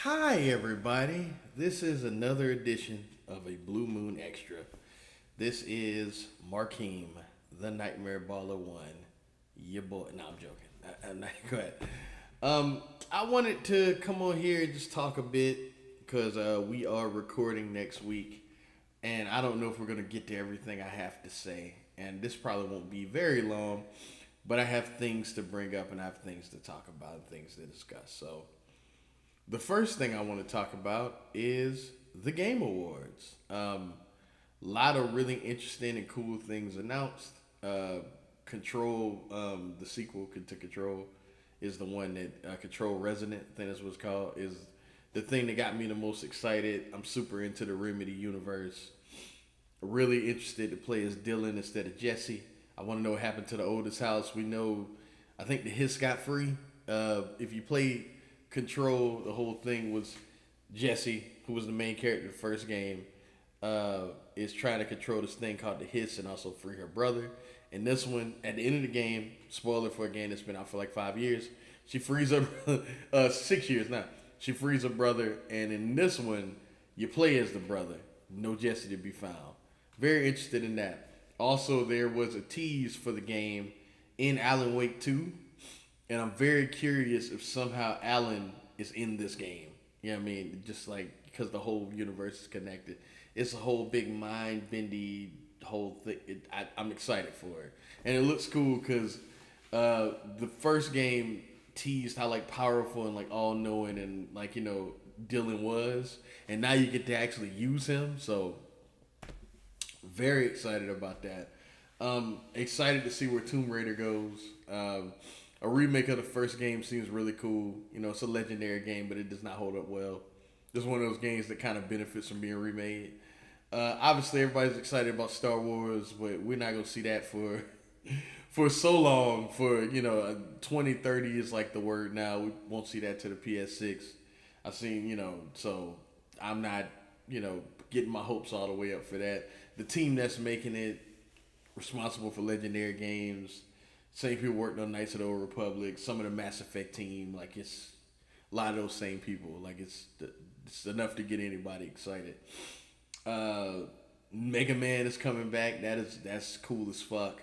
Hi, everybody. This is another edition of a Blue Moon Extra. This is Markeem, the Nightmare Baller One. Your boy. No, I'm joking. I'm not. Go ahead. I wanted to come on here and just talk a bit because we are recording next week, and I don't know if we're gonna get to everything I have to say. And this probably won't be very long, but I have things to bring up and I have things to talk about and things to discuss. So the first thing I want to talk about is the Game Awards. A lot of really interesting and cool things announced. Control, the sequel to Control, is the one that Control Resonant, I think that's what it's called, is the thing that got me the most excited. I'm super into the Remedy universe. Really interested to play as Dylan instead of Jesse. I want to know what happened to the oldest house. We know, I think the Hiss got free. If you play Control, the whole thing was Jesse, who was the main character of the first game, is trying to control this thing called the Hiss and also free her brother. And this one, at the end of the game, spoiler for a game that's been out for like 5 years, she frees her 6 years now. She frees her brother, and in this one, you play as the brother. No Jesse to be found. Very interested in that. Also, there was a tease for the game in Alan Wake 2, and I'm very curious if somehow Alan is in this game. You know what I mean? Just like because the whole universe is connected. It's a whole big mind bendy whole thing. I'm excited for it, and it looks cool because the first game teased how like powerful and like all knowing and like Dylan was, and now you get to actually use him. So very excited about that. Excited to see where Tomb Raider goes. A remake of the first game seems really cool. It's a legendary game, but it does not hold up well. It's one of those games that kind of benefits from being remade. Obviously, everybody's excited about Star Wars, but we're not gonna see that for for so long. For 2030 is like the word now. We won't see that to the PS6. I've seen so I'm not getting my hopes all the way up for that. The team that's making it responsible for legendary games. Same people worked on Knights of the Old Republic. Some of the Mass Effect team, like it's a lot of those same people. Like it's enough to get anybody excited. Uh, Mega Man is coming back. That's cool as fuck.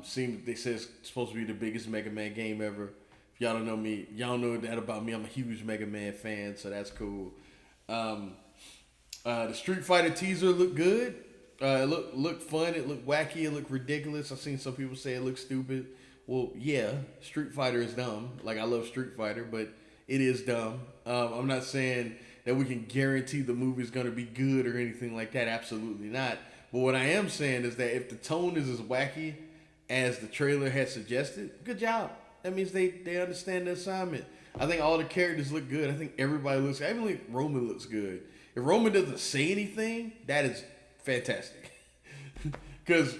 Seems they say it's supposed to be the biggest Mega Man game ever. If y'all don't know me, y'all know that about me. I'm a huge Mega Man fan, so that's cool. Um, the Street Fighter teaser looked good. It looked fun. It looked wacky. It looked ridiculous. I've seen some people say it looks stupid. Well, yeah, Street Fighter is dumb. Like I love Street Fighter, but it is dumb. I'm not saying that we can guarantee the movie's gonna be good or anything like that. Absolutely not. But what I am saying is that if the tone is as wacky as the trailer had suggested, good job. That means they understand the assignment. I think all the characters look good. I think everybody looks. I even think Roman looks good. If Roman doesn't say anything, that is fantastic. Because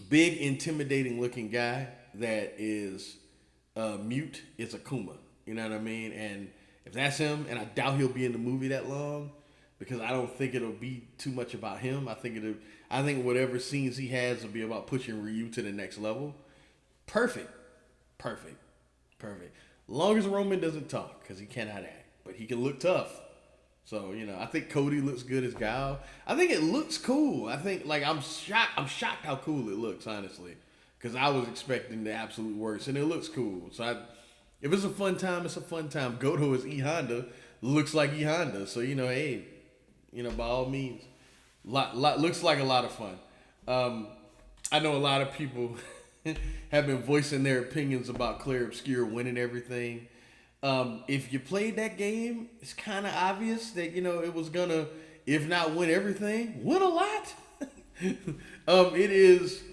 big, intimidating looking guy that is mute is Akuma. You know what I mean? And if that's him, and I doubt he'll be in the movie that long, because I don't think it'll be too much about him. I think whatever scenes he has will be about pushing Ryu to the next level. Perfect, perfect, perfect. Long as Roman doesn't talk, because he cannot act, but he can look tough. So I think Cody looks good as Guile. I think it looks cool. I think like I'm shocked. I'm shocked how cool it looks, honestly, because I was expecting the absolute worst, and it looks cool. So if it's a fun time, it's a fun time. Goto is E Honda, looks like E Honda. So hey, by all means, looks like a lot of fun. Um, I know a lot of people have been voicing their opinions about Claire Obscure winning everything. If you played that game, it's kind of obvious that it was gonna, if not win everything, win a lot. It is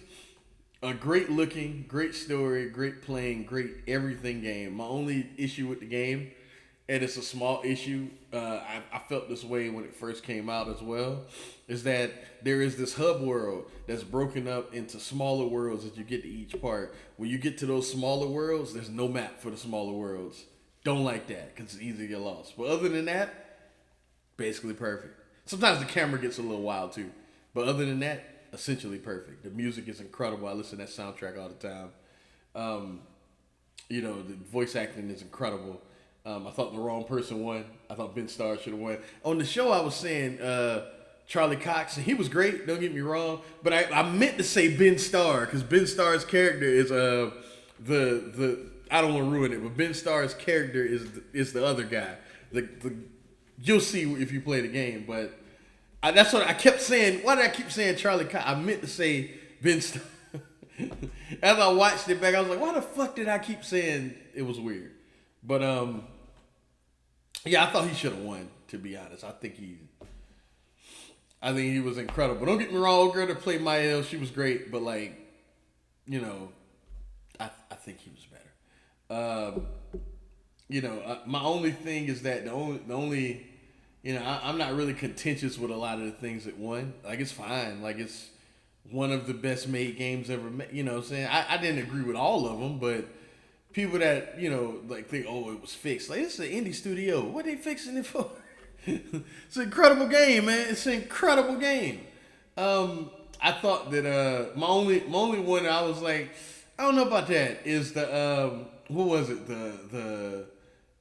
a great looking, great story, great playing, great everything game. My only issue with the game, and it's a small issue, I felt this way when it first came out as well, is that there is this hub world that's broken up into smaller worlds as you get to each part. When you get to those smaller worlds, there's no map for the smaller worlds. Don't like that because it's easy to get lost. But other than that, basically perfect. Sometimes the camera gets a little wild too. But other than that, essentially perfect. The music is incredible. I listen to that soundtrack all the time. The voice acting is incredible. I thought the wrong person won. I thought Ben Starr should have won. On the show, I was saying Charlie Cox, and he was great. Don't get me wrong, but I meant to say Ben Starr because Ben Starr's character is the I don't want to ruin it, but Ben Starr's character is the other guy. The you'll see if you play the game, but that's what I kept saying. Why did I keep saying Charlie Cox? I meant to say Ben Starr. As I watched it back, I was like, why the fuck did I keep saying it was weird? But yeah, I thought he should have won, to be honest. I think he was incredible. Don't get me wrong, old girl that played Mael, she was great, but like, you know, I think he was better. My only thing is that the only I'm not really contentious with a lot of the things that won. Like, it's fine. Like, it's one of the best made games ever made. You know what I'm saying? I didn't agree with all of them, but people that, like think, oh, it was fixed. Like, it's an indie studio. What are they fixing it for? It's an incredible game, man. It's an incredible game. I thought that my only one I was like, I don't know about that is the what was it? The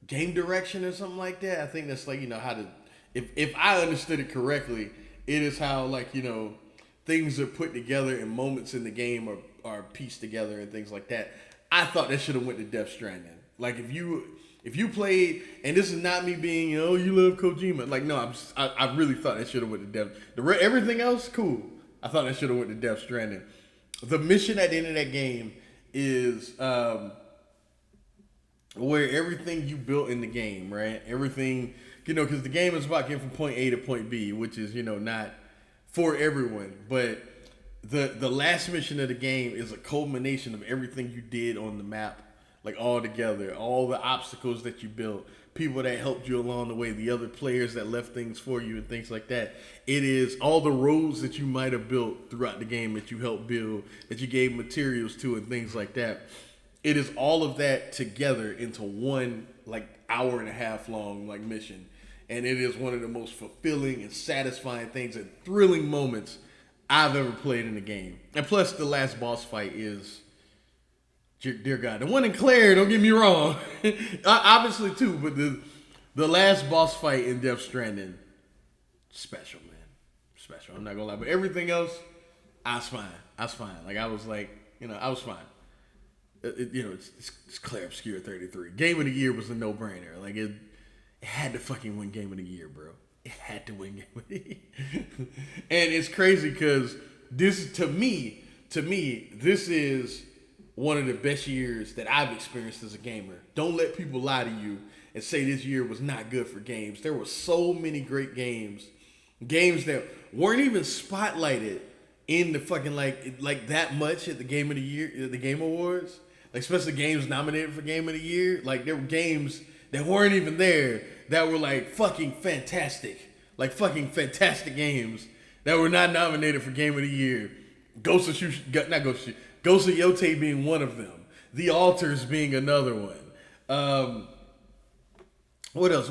game direction or something like that. I think that's like, how to if I understood it correctly, it is how like, things are put together and moments in the game are pieced together and things like that. I thought that should have went to Death Stranding. Like, if you played, and this is not me being, you love Kojima. Like, no, I really thought that should have went to Death. Everything else, cool. I thought that should have went to Death Stranding. The mission at the end of that game is where everything you built in the game, right? Everything, because the game is about getting from point A to point B, which is, not for everyone. But the last mission of the game is a culmination of everything you did on the map, like all together, all the obstacles that you built, people that helped you along the way, the other players that left things for you and things like that. It is all the roads that you might have built throughout the game that you helped build, that you gave materials to and things like that. It is all of that together into one like hour and a half long like mission. And it is one of the most fulfilling and satisfying things and thrilling moments I've ever played in a game. And plus the last boss fight is, dear God, the one in Claire, don't get me wrong. Obviously too, but the last boss fight in Death Stranding, special, man. Special. I'm not gonna lie. But everything else, I was fine. Like, I was like, I was fine. It's Claire Obscure 33. Game of the Year was a no-brainer. Like, it had to fucking win Game of the Year, bro. It had to win Game of the Year. And it's crazy because this, to me, this is one of the best years that I've experienced as a gamer. Don't let people lie to you and say this year was not good for games. There were so many great games that weren't even spotlighted in the fucking like that much at the Game of the Year, the Game Awards. Like, especially games nominated for Game of the Year. Like, there were games that weren't even there that were like fucking fantastic. Like, fucking fantastic games that were not nominated for Game of the Year. Ghost of Yote being one of them. The Altars being another one. What else?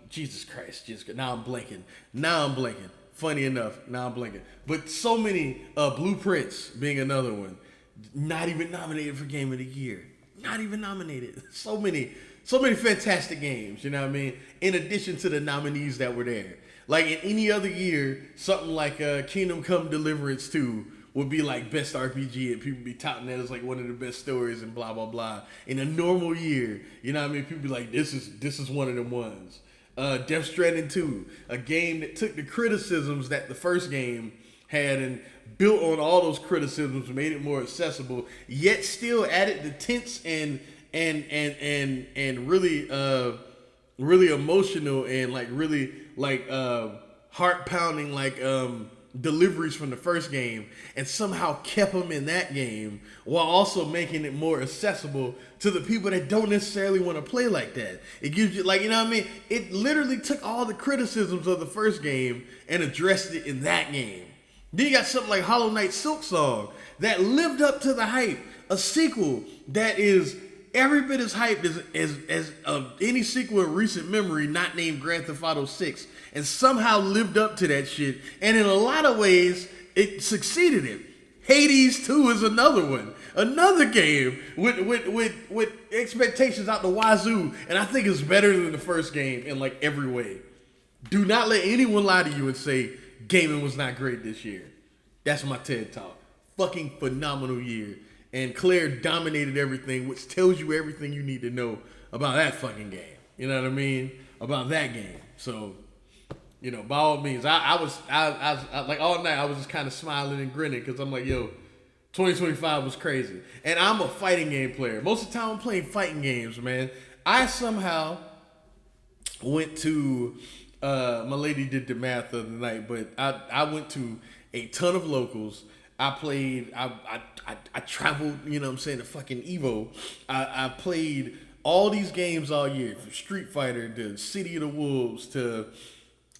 Jesus Christ. Now I'm blanking. Funny enough, now I'm blanking. But so many, Blueprints being another one. Not even nominated for Game of the Year. Not even nominated. So many fantastic games, you know what I mean? In addition to the nominees that were there. Like, in any other year, something like Kingdom Come Deliverance 2 would be like best RPG and people be touting that as like one of the best stories and blah, blah, blah. In a normal year, you know what I mean? People be like, this is one of them ones. Death Stranding 2, a game that took the criticisms that the first game had and built on all those criticisms, made it more accessible, yet still added the tense and really emotional and like really like heart pounding like deliveries from the first game, and somehow kept them in that game while also making it more accessible to the people that don't necessarily want to play like that. It gives you, like, you know what I mean? It literally took all the criticisms of the first game and addressed it in that game. Then you got something like Hollow Knight Silksong that lived up to the hype. A sequel that is every bit as hyped as any sequel in recent memory not named Grand Theft Auto 6, and somehow lived up to that shit. And in a lot of ways, it succeeded it. Hades 2 is another one Another game with expectations out the wazoo, and I think it's better than the first game in like every way. Do not let anyone lie to you and say gaming was not great this year. That's my TED Talk. Fucking phenomenal year. And Claire dominated everything, which tells you everything you need to know about that fucking game. You know what I mean? About that game. So, you know, by all means, I was like all night I was just kind of smiling and grinning because I'm like, yo, 2025 was crazy. And I'm a fighting game player. Most of the time I'm playing fighting games, man. I somehow went to my lady did the math the other night, but I went to a ton of locals. I played, I traveled, you know what I'm saying, to fucking Evo. I played all these games all year, from Street Fighter to City of the Wolves to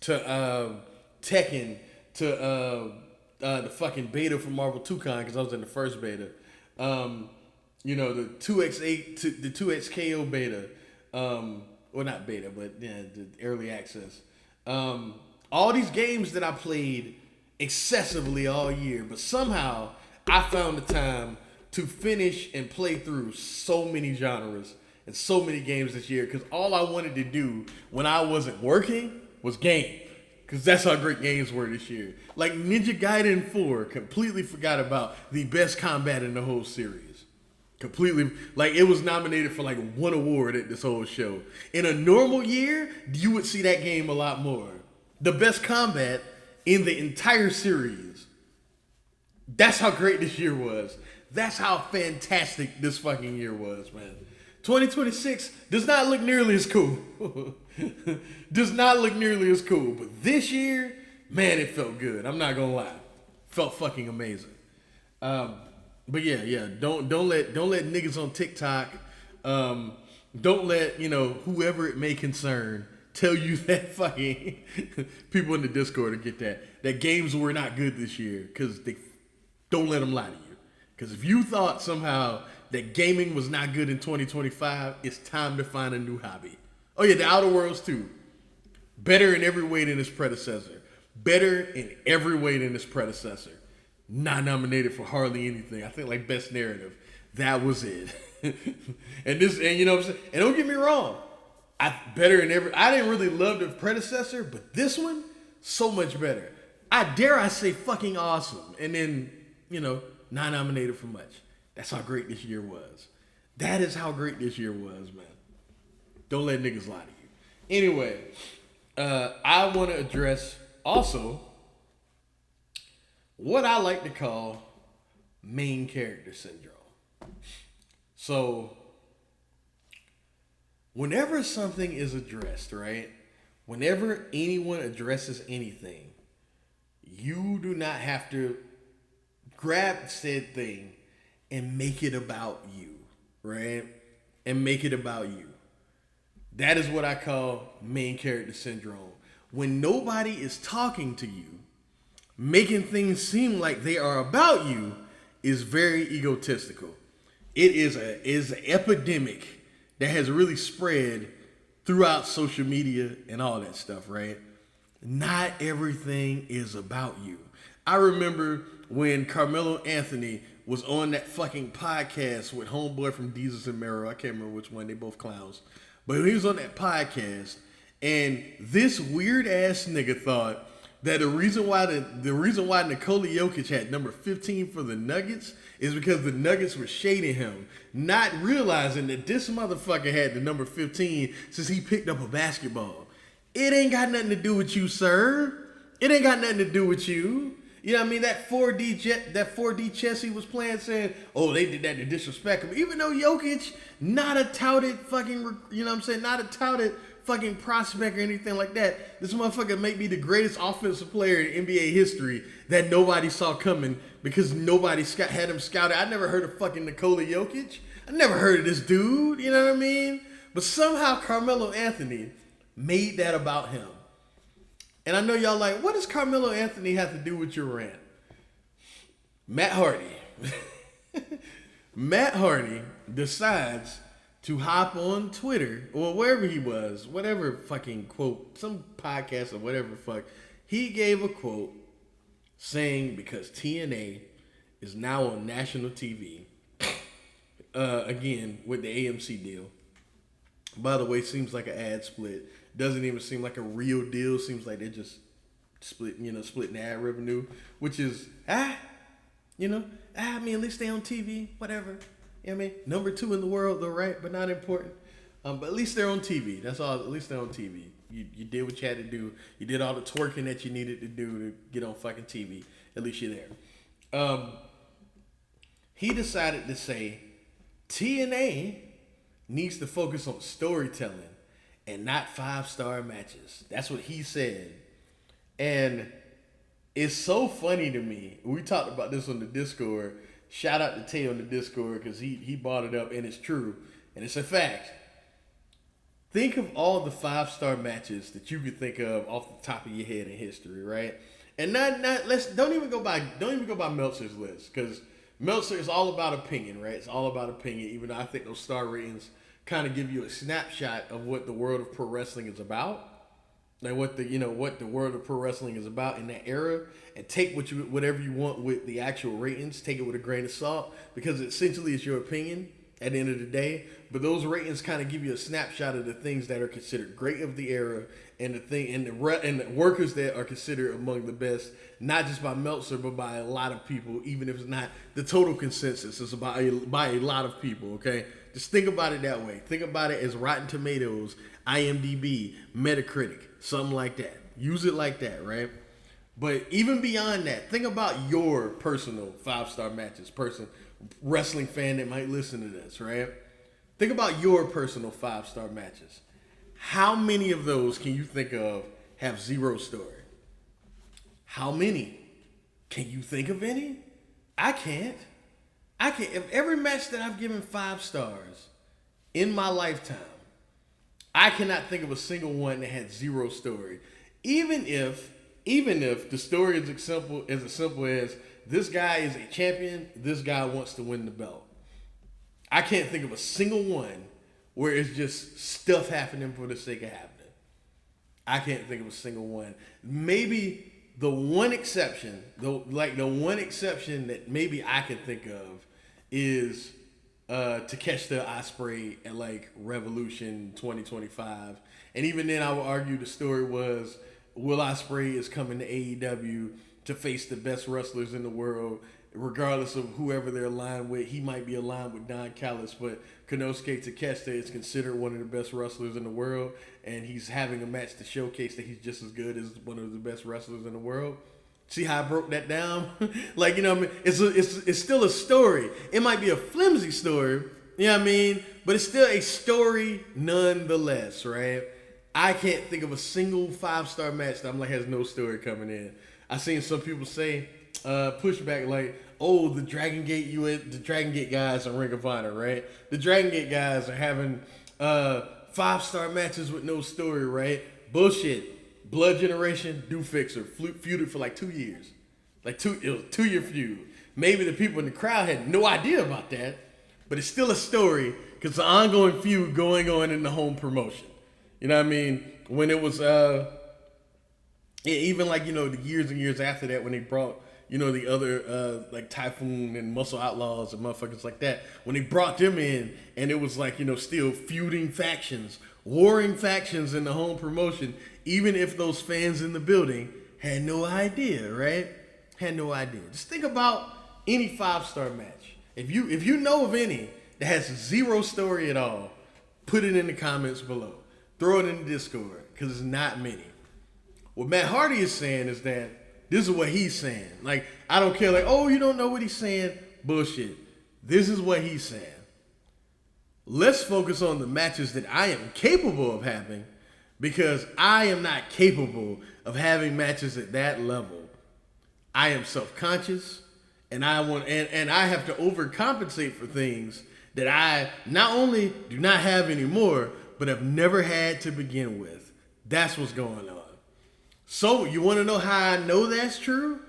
Tekken to the fucking beta for Marvel 2Con because I was in the first beta. You know, the 2X8 to the 2XKO beta. Well, not beta, but yeah, the early access. All these games that I played excessively all year, but somehow I found the time to finish and play through so many genres and so many games this year because all I wanted to do when I wasn't working was game. Because that's how great games were this year. Like Ninja Gaiden 4, completely forgot about the best combat in the whole series. Completely, like it was nominated for like one award at this whole show. In a normal year, you would see that game a lot more. The best combat in the entire series. That's how great this year was. That's how fantastic this fucking year was, man. 2026 does not look nearly as cool. Does not look nearly as cool. But this year, man, it felt good. I'm not gonna lie. Felt fucking amazing. But yeah. Don't let niggas on TikTok, don't let, you know, whoever it may concern tell you that fucking people in the Discord to get that games were not good this year, because they don't let them lie to you. Because if you thought somehow that gaming was not good in 2025, it's time to find a new hobby. Oh yeah, The Outer Worlds 2. Better in every way than its predecessor. Better in every way than its predecessor. Not nominated for hardly anything. I think like best narrative. That was it. and you know what I'm saying? And don't get me wrong. I didn't really love the predecessor, but this one, so much better. I say fucking awesome. And then, you know, not nominated for much. That's how great this year was. That is how great this year was, man. Don't let niggas lie to you. Anyway, I want to address also what I like to call main character syndrome. So, whenever something is addressed, right? Whenever anyone addresses anything, you do not have to grab said thing and make it about you, right? And make it about you. That is what I call main character syndrome. When nobody is talking to you, making things seem like they are about you is very egotistical. It is an epidemic that has really spread throughout social media and all that stuff, right? Not everything is about you. I remember when Carmelo Anthony was on that fucking podcast with homeboy from Deezus and Mero. I can't remember which one. They both clowns. But he was on that podcast, and this weird ass nigga thought that the reason why Nikola Jokic had number 15 for the Nuggets is because the Nuggets were shading him, not realizing that this motherfucker had the number 15 since he picked up a basketball. It ain't got nothing to do with you, sir. It ain't got nothing to do with you. You know what I mean? That 4D chess he was playing, saying, oh, they did that to disrespect him. Even though Jokic, not a touted fucking, you know what I'm saying, not a touted fucking prospect or anything like that. This motherfucker may be the greatest offensive player in NBA history that nobody saw coming because nobody had him scouted. I never heard of fucking Nikola Jokic. I never heard of this dude, you know what I mean? But somehow Carmelo Anthony made that about him. And I know y'all like, what does Carmelo Anthony have to do with your rant? Matt Hardy. Matt Hardy decides to hop on Twitter or wherever he was, whatever fucking quote, some podcast or whatever fuck. He gave a quote saying because TNA is now on national TV, again with the AMC deal. By the way, seems like an ad split. Doesn't even seem like a real deal. Seems like they're just splitting ad revenue, which is I mean, at least they on TV, whatever. You know what I mean? Number 2 in the world, though, right? But not important. But at least they're on TV. That's all. At least they're on TV. You did what you had to do. You did all the twerking that you needed to do to get on fucking TV. At least you're there. He decided to say TNA needs to focus on storytelling and not 5-star matches. That's what he said. And it's so funny to me. We talked about this on the Discord. Shout out to Tay on the Discord because he brought it up and it's true. And it's a fact. Think of all the 5-star matches that you could think of off the top of your head in history, right? And don't even go by Meltzer's list, because Meltzer is all about opinion, right? It's all about opinion, even though I think those star ratings kind of give you a snapshot of what the world of pro wrestling is about. Like what the world of pro wrestling is about in that era, and take whatever you want with the actual ratings. Take it with a grain of salt, because essentially it's your opinion at the end of the day. But those ratings kind of give you a snapshot of the things that are considered great of the era, and the workers that are considered among the best, not just by Meltzer but by a lot of people. Even if it's not the total consensus, it's by a lot of people. Okay, just think about it that way. Think about it as Rotten Tomatoes, IMDb, Metacritic, something like that. Use it like that, right? But even beyond that, think about your personal 5-star matches. Wrestling fan that might listen to this, right? Think about your personal 5-star matches. How many of those can you think of have 0 story? How many? Can you think of any? I can't. If every match that I've given 5 stars in my lifetime, I cannot think of a single one that had 0 story. Even if the story is as simple as this guy is a champion, this guy wants to win the belt. I can't think of a single one where it's just stuff happening for the sake of happening. I can't think of a single one. Maybe the one exception that maybe I can think of is Takeshita Ospreay at like Revolution 2025. And even then I would argue the story was Will Ospreay is coming to AEW to face the best wrestlers in the world, regardless of whoever they're aligned with. He might be aligned with Don Callis, but Konosuke Takeshita is considered one of the best wrestlers in the world, and he's having a match to showcase that he's just as good as one of the best wrestlers in the world. See how I broke that down? Like, you know what I mean? It's still a story. It might be a flimsy story, you know what I mean? But it's still a story nonetheless, right? I can't think of a single 5-star match that I'm like has no story coming in. I seen some people say pushback like, oh, the Dragon Gate guys on Ring of Honor, right? The Dragon Gate guys are having 5-star matches with no story, right? Bullshit. Blood Generation, Do Fixer feuded for like 2 years. It was a 2-year feud. Maybe the people in the crowd had no idea about that, but it's still a story because it's an ongoing feud going on in the home promotion. You know what I mean? When it was even like, the years and years after that, when they brought, the other, like Typhoon and Muscle Outlaws and motherfuckers like that, when they brought them in, and it was like, still feuding factions, warring factions in the home promotion, even if those fans in the building had no idea, right? Had no idea. Just think about any 5-star match. If you know of any that has 0 story at all, put it in the comments below. Throw it in the Discord, because it's not many. What Matt Hardy is saying is that this is what he's saying. Like, I don't care, like, oh, you don't know what he's saying. Bullshit. This is what he's saying. Let's focus on the matches that I am capable of having, because I am not capable of having matches at that level. I am self-conscious, and I have to overcompensate for things that I not only do not have anymore, but have never had to begin with. That's what's going on. So, you want to know how I know that's true?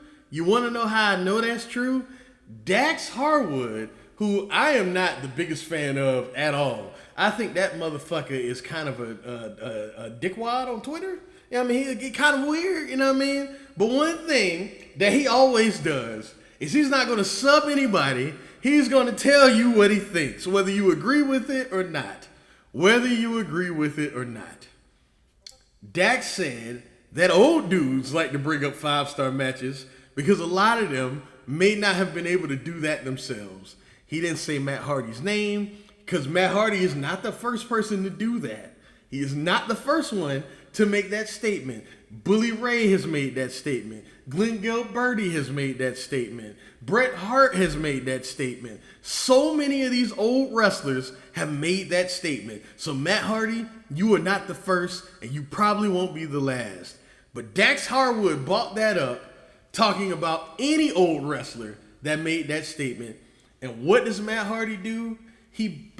Dax Harwood, who I am not the biggest fan of at all. I think that motherfucker is kind of a dickwad on Twitter. You know what I mean? He's kind of weird, you know what I mean? But one thing that he always does is he's not going to sub anybody He's going to tell you what he thinks, whether you agree with it or not. Whether you agree with it or not. Dax said that old dudes like to bring up 5-star matches because a lot of them may not have been able to do that themselves. He didn't say Matt Hardy's name because Matt Hardy is not the first person to do that. He is not the first one to make that statement. Bully Ray has made that statement. Glenn Gilberti has made that statement. Bret Hart has made that statement. So many of these old wrestlers have made that statement. So Matt Hardy, you are not the first, and you probably won't be the last. But Dax Harwood bought that up, talking about any old wrestler that made that statement. And what does Matt Hardy do? He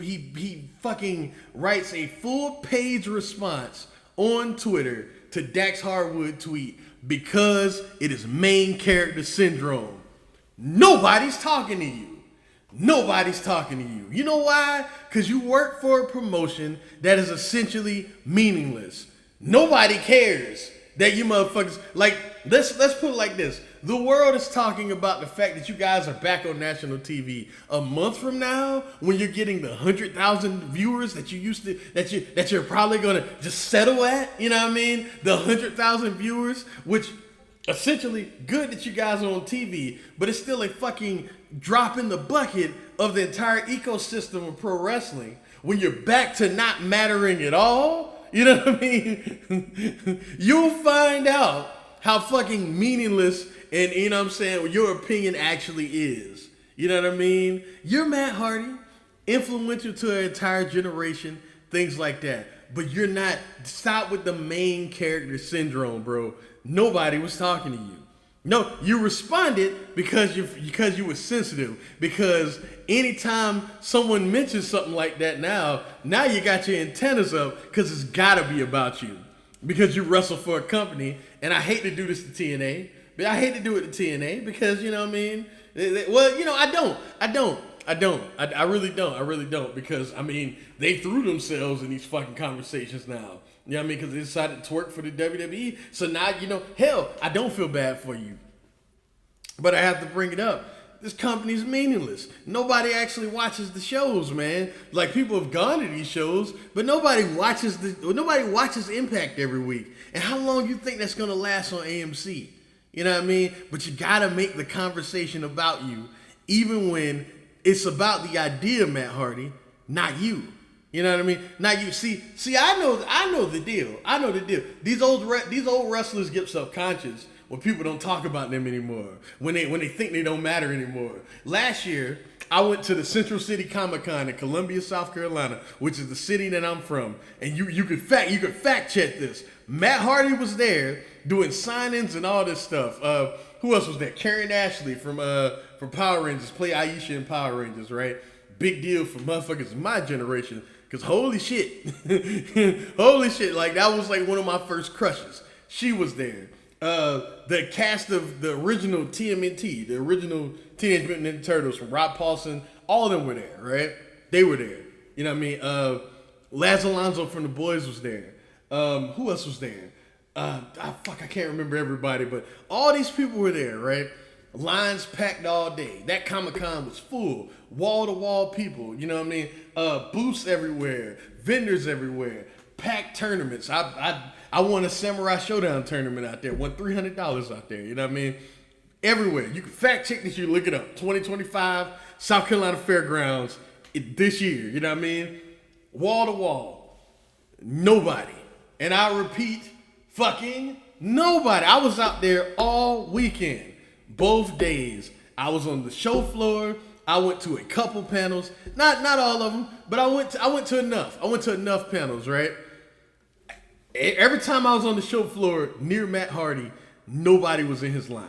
fucking writes a full page response on Twitter to Dax Harwood tweet because it is main character syndrome. Nobody's talking to you. Nobody's talking to you. You know why? Because you work for a promotion that is essentially meaningless. Nobody cares that you motherfuckers, like, let's put it like this. The world is talking about the fact that you guys are back on national TV. A month from now, when you're getting the 100,000 viewers that you used to, that you're probably gonna just settle at, you know what I mean? The 100,000 viewers, which essentially good that you guys are on TV, but it's still a fucking drop in the bucket of the entire ecosystem of pro wrestling. When you're back to not mattering at all, you know what I mean? You'll find out how fucking meaningless and, you know what I'm saying, your opinion actually is. You know what I mean? You're Matt Hardy, influential to an entire generation, things like that. But you're not, stop with the main character syndrome, bro. Nobody was talking to you. No, you responded because you were sensitive. Because anytime someone mentions something like that now you got your antennas up because it's gotta be about you. Because you wrestle for a company, and I hate to do this to TNA, but I hate to do it to TNA because, you know what I mean? Well, you know, I really don't because, I mean, they threw themselves in these fucking conversations now. You know what I mean? Because they decided to work for the WWE. So now, you know, hell, I don't feel bad for you. But I have to bring it up. This company's meaningless. Nobody actually watches the shows, man. Like, people have gone to these shows, but nobody watches Impact every week. And how long you think that's gonna last on AMC? You know what I mean? But you gotta make the conversation about you, even when it's about the idea, Matt Hardy, not you. You know what I mean? Not you. See, I know the deal. I know the deal. These old wrestlers get self-conscious when people don't talk about them anymore, when they think they don't matter anymore. Last year, I went to the Central City Comic-Con in Columbia, South Carolina, which is the city that I'm from. And you could fact check this. Matt Hardy was there doing signings and all this stuff. Who else was there? Karen Ashley from Power Rangers, play Aisha in Power Rangers, right? Big deal for motherfuckers in my generation. Cause holy shit, like that was like one of my first crushes. She was there. The cast of the original TMNT, the original Teenage Mutant Ninja Turtles from Rob Paulson, all of them were there, right? They were there. You know what I mean? Laz Alonso from The Boys was there. Who else was there? I can't remember everybody, but all these people were there, right? Lines packed all day. That Comic-Con was full. Wall-to-wall people, you know what I mean? Booths everywhere. Vendors everywhere. Packed tournaments. I won a Samurai Showdown tournament out there. Won $300 out there, you know what I mean? Everywhere. You can fact check this, you look it up. 2025 South Carolina Fairgrounds this year, you know what I mean? Wall-to-wall. Nobody. And I repeat, fucking nobody. I was out there all weekend. Both days. I was on the show floor. I went to a couple panels. Not all of them, but I went to enough. I went to enough panels, right? Every time I was on the show floor near Matt Hardy, nobody was in his line.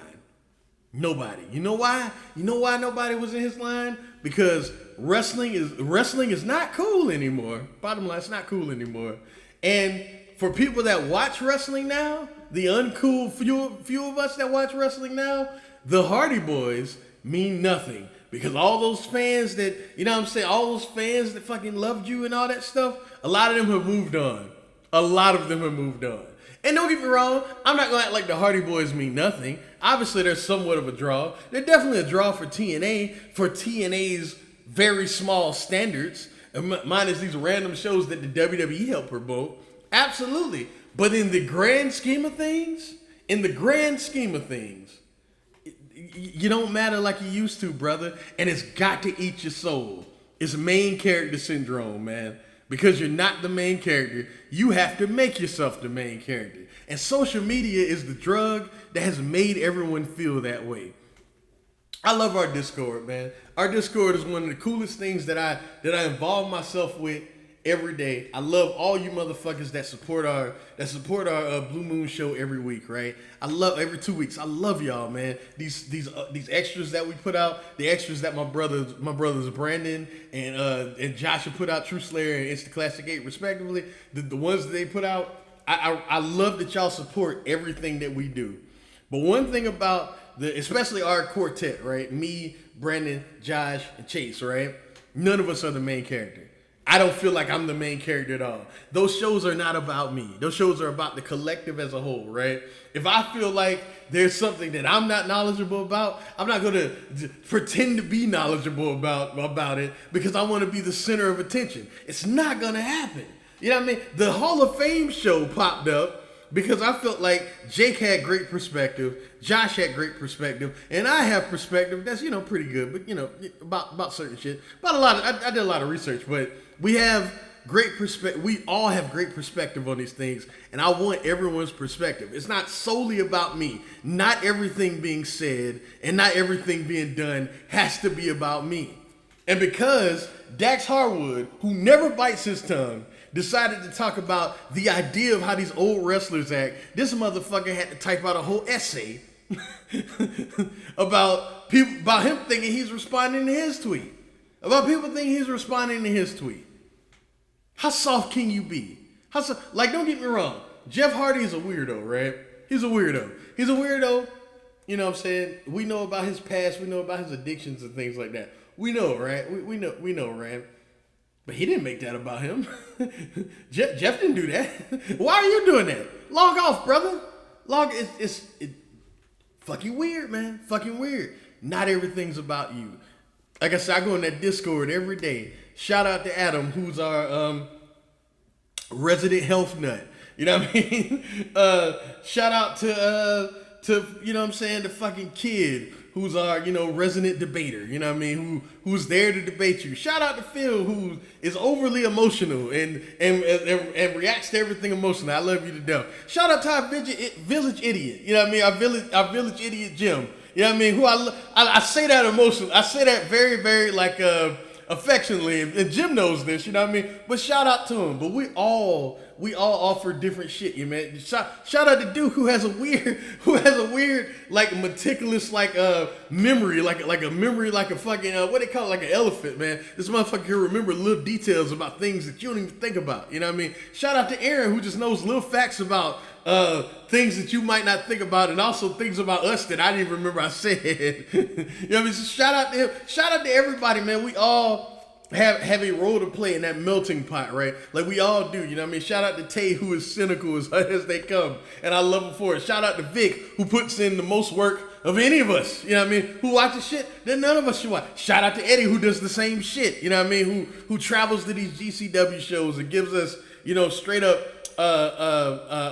Nobody. You know why? You know why nobody was in his line? Because wrestling is not cool anymore. Bottom line, it's not cool anymore. And for people that watch wrestling now, the uncool few of us that watch wrestling now, the Hardy Boys mean nothing. Because all those fans that, you know what I'm saying, all those fans that fucking loved you and all that stuff, a lot of them have moved on. A lot of them have moved on. And don't get me wrong, I'm not gonna act like the Hardy Boys mean nothing. Obviously, they're somewhat of a draw. They're definitely a draw for TNA, for TNA's very small standards, minus these random shows that the WWE help promote. Absolutely. But in the grand scheme of things, you don't matter like you used to, brother. And it's got to eat your soul. It's main character syndrome, man. Because you're not the main character, you have to make yourself the main character. And social media is the drug that has made everyone feel that way. I love our Discord, man. Our Discord is one of the coolest things that I involve myself with every day. I love all you motherfuckers that support our Blue Moon show every week, right? I love every 2 weeks. I love y'all, man. These extras that we put out, the extras that my brothers Brandon and Josh have put out, True Slayer and Insta Classic 8 respectively. The ones that they put out, I love that y'all support everything that we do. But one thing about especially our quartet, right? Me, Brandon, Josh, and Chase, right? None of us are the main character. I don't feel like I'm the main character at all. Those shows are not about me. Those shows are about the collective as a whole, right? If I feel like there's something that I'm not knowledgeable about, I'm not going to pretend to be knowledgeable about it because I want to be the center of attention. It's not going to happen. You know what I mean? The Hall of Fame show popped up because I felt like Jake had great perspective, Josh had great perspective, and I have perspective that's, pretty good, but, about certain shit. I did a lot of research, but we have great perspective. We all have great perspective on these things, and I want everyone's perspective. It's not solely about me. Not everything being said and not everything being done has to be about me. And because Dax Harwood, who never bites his tongue, decided to talk about the idea of how these old wrestlers act, this motherfucker had to type out a whole essay about him thinking he's responding to his tweet. About people thinking he's responding to his tweet. How soft can you be? Don't get me wrong. Jeff Hardy is a weirdo, right? He's a weirdo. You know what I'm saying? We know about his past. We know about his addictions and things like that. We know, right? We know, right? But he didn't make that about him. Jeff didn't do that. Why are you doing that? Log off, brother. It's fucking weird, man. Fucking weird. Not everything's about you. Like I said, I go in that Discord every day. Shout out to Adam, who's our resident health nut. You know what I mean? Shout out to you know what I'm saying, the fucking kid who's our, resident debater, you know what I mean, who's there to debate you. Shout out to Phil, who is overly emotional and reacts to everything emotionally. I love you to death. Shout out to our village idiot, you know what I mean, our village idiot Jim, you know what I mean, who I say that emotionally. I say that very, very affectionately, and Jim knows this, you know what I mean? But shout out to him. But we all offer different shit, you man. Shout out to Duke who has a weird, meticulous, memory, like a fucking, what they call it, like an elephant, man. This motherfucker can remember little details about things that you don't even think about, you know what I mean? Shout out to Aaron, who just knows little facts about things that you might not think about, and also things about us that I didn't even remember I said. You know what I mean? So shout out to him. Shout out to everybody, man. We all have a role to play in that melting pot, right? Like we all do, you know what I mean? Shout out to Tay, who is cynical as they come, and I love him for it. Shout out to Vic, who puts in the most work of any of us, you know what I mean? Who watches shit that none of us should watch. Shout out to Eddie, who does the same shit, you know what I mean? Who travels to these GCW shows and gives us, straight up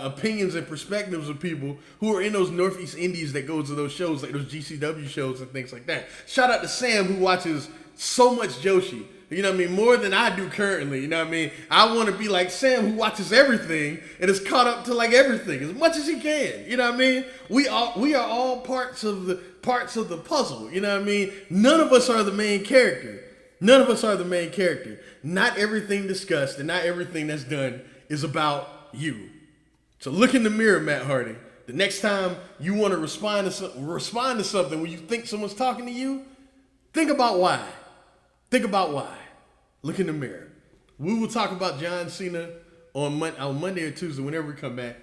opinions and perspectives of people who are in those Northeast Indies that go to those shows, like those GCW shows and things like that. Shout out to Sam, who watches so much Joshi, you know what I mean, more than I do currently, you know what I mean. I want to be like Sam, who watches everything and is caught up to everything as much as he can, you know what I mean. We are all parts of the puzzle, you know what I mean. None of us are the main character. Not everything discussed and not everything that's done is about you. So look in the mirror, Matt Hardy. The next time you want to respond to something when you think someone's talking to you, think about why. Look in the mirror. We will talk about John Cena on Monday or Tuesday, whenever we come back,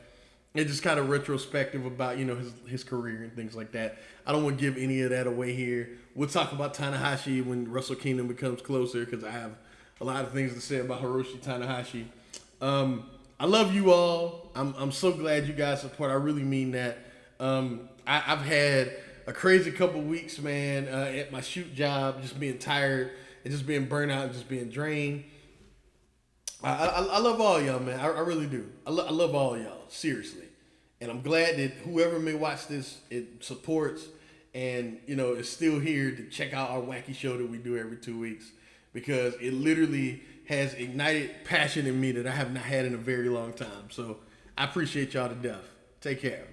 and just kind of retrospective about, his career and things like that. I don't want to give any of that away here. We'll talk about Tanahashi when Wrestle Kingdom becomes closer, because I have a lot of things to say about Hiroshi Tanahashi. I love you all. I'm so glad you guys support. I really mean that. I've had a crazy couple weeks, man, at my shoot job, just being tired and just being burnt out and just being drained. I love all y'all, man. I really do. I love all y'all, seriously. And I'm glad that whoever may watch this, it supports and, is still here to check out our wacky show that we do every 2 weeks because it literally has ignited passion in me that I have not had in a very long time. So I appreciate y'all to death. Take care.